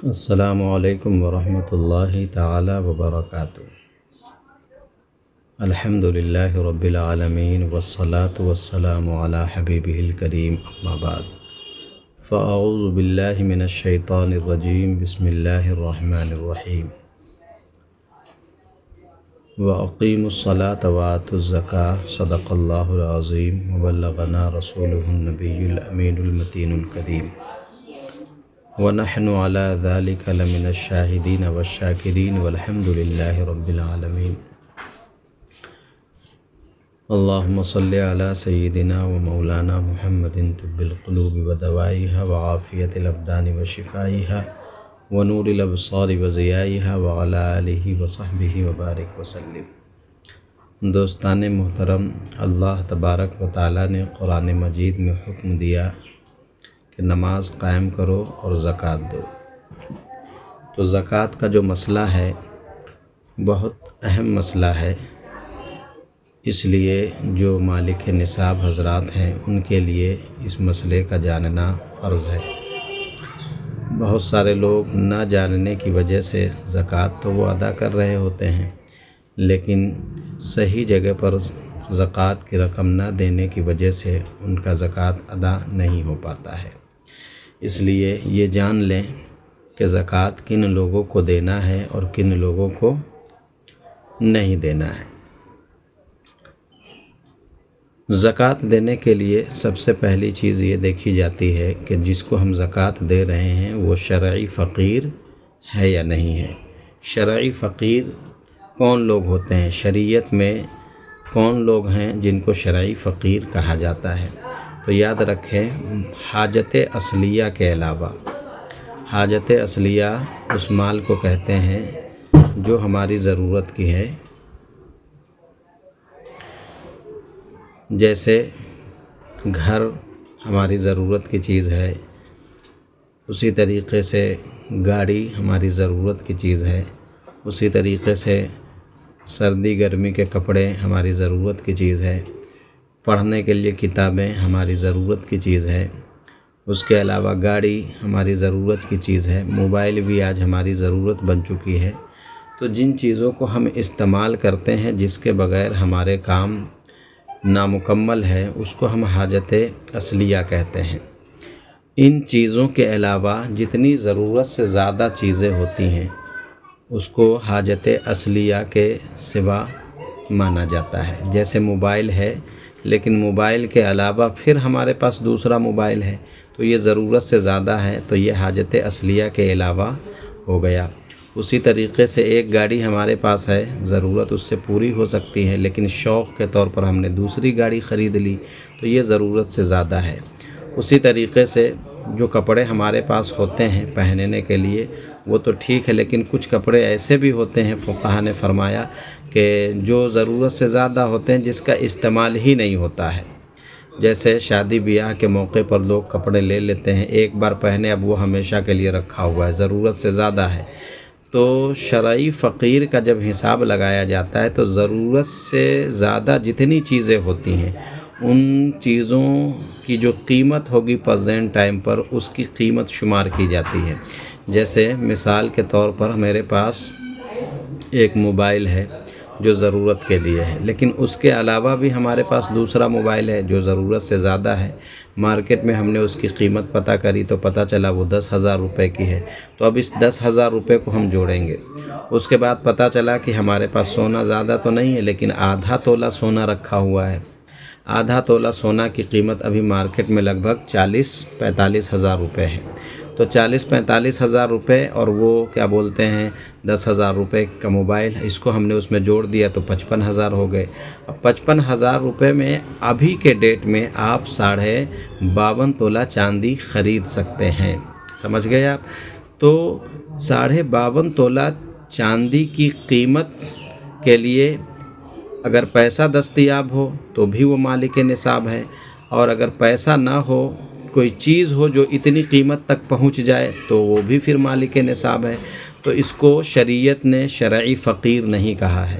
السلام علیکم ورحمۃ اللہ تعالی وبرکاتہ۔ الحمد للہ رب العالمین والصلاة والسلام علی حبیبہ الکریم، اما بعد فاعوذ باللہ من الشیطان الرجیم، بسم اللہ الرحمن الرحیم۔ وَأَقِیمُوا الصَّلَاةَ وَآتُوا الزَّکَاةَ صدق اللہ العظیم وبلغنا رسولہ النبی الامین المتین الکریم، وَنَحْنُ عَلَى ذَلِكَ لَمِنَ الشَّاهِدِينَ وَالشَّاكِرِينَ وَالْحَمْدُ لِلَّهِ رَبِّ الْعَالَمِينَ۔ اللهم صل على سيدنا ومولانا محمد طب القلوب ودوائها وعافية الأبدان وشفائها ونور الأبصار وضيائها وعلى آله وصحبه وبارك وسلم۔ دوستان محترم، اللہ تبارک و تعالیٰ نے قرآن مجید میں حکم دیا کہ نماز قائم کرو اور زکوٰۃ دو۔ تو زکوٰۃ کا جو مسئلہ ہے بہت اہم مسئلہ ہے، اس لیے جو مالک نصاب حضرات ہیں ان کے لیے اس مسئلے کا جاننا فرض ہے۔ بہت سارے لوگ نہ جاننے کی وجہ سے زکوٰۃ تو وہ ادا کر رہے ہوتے ہیں، لیکن صحیح جگہ پر زکوٰۃ کی رقم نہ دینے کی وجہ سے ان کا زکوٰۃ ادا نہیں ہو پاتا ہے۔ اس لیے یہ جان لیں کہ زکوٰۃ کن لوگوں کو دینا ہے اور کن لوگوں کو نہیں دینا ہے۔ زکوٰۃ دینے کے لیے سب سے پہلی چیز یہ دیکھی جاتی ہے کہ جس کو ہم زکوٰۃ دے رہے ہیں وہ شرعی فقیر ہے یا نہیں ہے۔ شرعی فقیر کون لوگ ہوتے ہیں؟ شریعت میں کون لوگ ہیں جن کو شرعی فقیر کہا جاتا ہے؟ تو یاد رکھیں، حاجت اصلیہ کے علاوہ، حاجت اصلیہ اس مال کو کہتے ہیں جو ہماری ضرورت کی ہے، جیسے گھر ہماری ضرورت کی چیز ہے، اسی طریقے سے گاڑی ہماری ضرورت کی چیز ہے، اسی طریقے سے سردی گرمی کے کپڑے ہماری ضرورت کی چیز ہے، پڑھنے کے لیے کتابیں ہماری ضرورت کی چیز ہے، اس کے علاوہ گاڑی ہماری ضرورت کی چیز ہے، موبائل بھی آج ہماری ضرورت بن چکی ہے۔ تو جن چیزوں کو ہم استعمال کرتے ہیں جس کے بغیر ہمارے کام نامکمل ہے، اس کو ہم حاجت اصلیہ کہتے ہیں۔ ان چیزوں کے علاوہ جتنی ضرورت سے زیادہ چیزیں ہوتی ہیں اس کو حاجت اصلیہ کے سوا مانا جاتا ہے۔ جیسے موبائل ہے، لیکن موبائل کے علاوہ پھر ہمارے پاس دوسرا موبائل ہے تو یہ ضرورت سے زیادہ ہے، تو یہ حاجت اصلیہ کے علاوہ ہو گیا۔ اسی طریقے سے ایک گاڑی ہمارے پاس ہے، ضرورت اس سے پوری ہو سکتی ہے، لیکن شوق کے طور پر ہم نے دوسری گاڑی خرید لی تو یہ ضرورت سے زیادہ ہے۔ اسی طریقے سے جو کپڑے ہمارے پاس ہوتے ہیں پہننے کے لیے وہ تو ٹھیک ہے، لیکن کچھ کپڑے ایسے بھی ہوتے ہیں، فقہا نے فرمایا کہ جو ضرورت سے زیادہ ہوتے ہیں جس کا استعمال ہی نہیں ہوتا ہے۔ جیسے شادی بیاہ کے موقع پر لوگ کپڑے لے لیتے ہیں، ایک بار پہنے، اب وہ ہمیشہ کے لیے رکھا ہوا ہے، ضرورت سے زیادہ ہے۔ تو شرعی فقیر کا جب حساب لگایا جاتا ہے تو ضرورت سے زیادہ جتنی چیزیں ہوتی ہیں ان چیزوں کی جو قیمت ہوگی پریزنٹ ٹائم پر اس کی قیمت شمار کی جاتی ہے۔ جیسے مثال کے طور پر میرے پاس ایک موبائل ہے جو ضرورت کے لیے ہے، لیکن اس کے علاوہ بھی ہمارے پاس دوسرا موبائل ہے جو ضرورت سے زیادہ ہے۔ مارکیٹ میں ہم نے اس کی قیمت پتہ کری تو پتہ چلا وہ 10,000 روپے کی ہے، تو اب اس 10,000 روپے کو ہم جوڑیں گے۔ اس کے بعد پتہ چلا کہ ہمارے پاس سونا زیادہ تو نہیں ہے، لیکن آدھا تولہ سونا رکھا ہوا ہے۔ آدھا تولہ سونا کی قیمت ابھی مارکیٹ میں لگ بھگ 40-45 ہزار روپے ہے۔ تو 40-45 ہزار روپے اور وہ کیا بولتے ہیں 10,000 روپے کا موبائل، اس کو ہم نے اس میں جوڑ دیا تو 55,000 ہو گئے۔ اب 55,000 روپے میں ابھی کے ڈیٹ میں آپ 52.5 تولہ چاندی خرید سکتے ہیں۔ سمجھ گئے آپ؟ تو 52.5 تولہ چاندی کی قیمت کے لیے اگر پیسہ دستیاب ہو تو بھی وہ مالک نصاب ہے، اور اگر پیسہ نہ ہو، کوئی چیز ہو جو اتنی قیمت تک پہنچ جائے تو وہ بھی پھر مالک نصاب ہے۔ تو اس کو شریعت نے شرعی فقیر نہیں کہا ہے۔